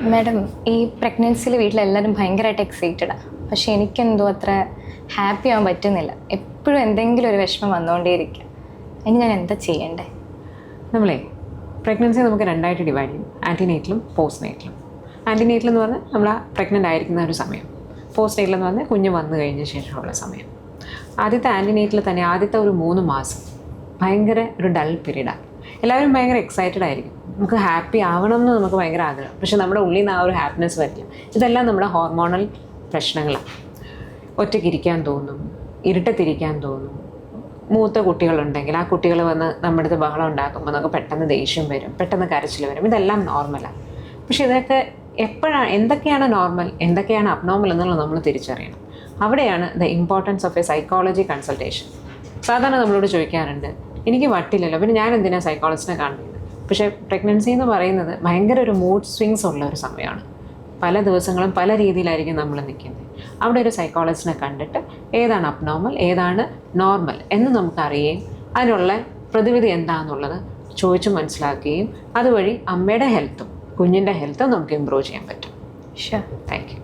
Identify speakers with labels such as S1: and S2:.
S1: Madam, ഈ പ്രഗ്നൻസിയിൽ വീട്ടിലെല്ലാവരും ഭയങ്കരമായിട്ട് എക്സൈറ്റഡാണ്. പക്ഷെ എനിക്കെന്തോ അത്ര ഹാപ്പി ആവാൻ പറ്റുന്നില്ല. എപ്പോഴും എന്തെങ്കിലും ഒരു വിഷമം വന്നുകൊണ്ടേയിരിക്കുക. ഇനി ഞാൻ എന്താ ചെയ്യണ്ടേ?
S2: നമ്മളെ പ്രഗ്നൻസി നമുക്ക് രണ്ടായിട്ട് ഡിവൈഡ് ചെയ്യും, ആൻറ്റിനേറ്റലും പോസ്റ്റ് നേറ്റലും. ആൻറ്റിനേറ്റൽ എന്ന് പറഞ്ഞാൽ നമ്മൾ പ്രഗ്നൻ്റ് ആയിരിക്കുന്ന ഒരു സമയം, പോസ്റ്റ് നേറ്റൽ എന്ന് പറഞ്ഞാൽ കുഞ്ഞ് വന്നു കഴിഞ്ഞ ശേഷമുള്ള സമയം. ആദ്യത്തെ ആൻറ്റിനേറ്റൽ തന്നെ ആദ്യത്തെ ഒരു 3 മാസം ഭയങ്കര ഒരു ഡൾ പീരീഡാണ്. എല്ലാവരും ഭയങ്കര എക്സൈറ്റഡ് ആയിരിക്കും, നമുക്ക് ഹാപ്പി ആവണം എന്ന് നമുക്ക് ഭയങ്കര ആഗ്രഹം. പക്ഷെ നമ്മുടെ ഉള്ളിൽ നിന്ന് ആ ഒരു ഹാപ്പിനെസ് വരില്ല. ഇതെല്ലാം നമ്മുടെ ഹോർമോണൽ പ്രശ്നങ്ങളാണ്. ഒറ്റയ്ക്കിരിക്കാൻ തോന്നും, ഇരുട്ടത്തിരിക്കാൻ തോന്നും. മൂത്ത കുട്ടികളുണ്ടെങ്കിൽ ആ കുട്ടികൾ വന്ന് നമ്മുടെ അടുത്ത് ബഹളം ഉണ്ടാക്കുമ്പോൾ നമുക്ക് പെട്ടെന്ന് ദേഷ്യം വരും, പെട്ടെന്ന് കരച്ചിൽ വരും. ഇതെല്ലാം നോർമലാണ്. പക്ഷെ ഇതൊക്കെ എപ്പോഴാണ്, എന്തൊക്കെയാണ് നോർമൽ, എന്തൊക്കെയാണ് അബ്നോർമൽ എന്നുള്ളത് നമ്മൾ തിരിച്ചറിയണം. അവിടെയാണ് the importance of A psychology consultation. സാധാരണ നമ്മളോട് ചോദിക്കാറുണ്ട്, എനിക്ക് വട്ടില്ലല്ലോ, പിന്നെ ഞാൻ എന്തിനാണ് സൈക്കോളജിസ്റ്റിനെ കാണുന്നത്? പക്ഷേ പ്രഗ്നൻസി എന്ന് പറയുന്നത് ഭയങ്കര ഒരു മൂഡ് സ്വിങ്സ് ഉള്ള ഒരു സമയമാണ്. പല ദിവസങ്ങളും പല രീതിയിലായിരിക്കും നമ്മൾ നിൽക്കുന്നത്. അവിടെ ഒരു സൈക്കോളജിസ്റ്റിനെ കണ്ടിട്ട് ഏതാണ് അബ്നോർമൽ, ഏതാണ് നോർമൽ എന്ന് നമുക്കറിയുകയും അതിനുള്ള പ്രതിവിധി എന്താണെന്നുള്ളത് ചോദിച്ച് മനസ്സിലാക്കുകയും അതുവഴി അമ്മയുടെ ഹെൽത്തും കുഞ്ഞിൻ്റെ ഹെൽത്തും നമുക്ക് ഇമ്പ്രൂവ് ചെയ്യാൻ പറ്റും.
S1: ഷുവർ.
S2: Thank you.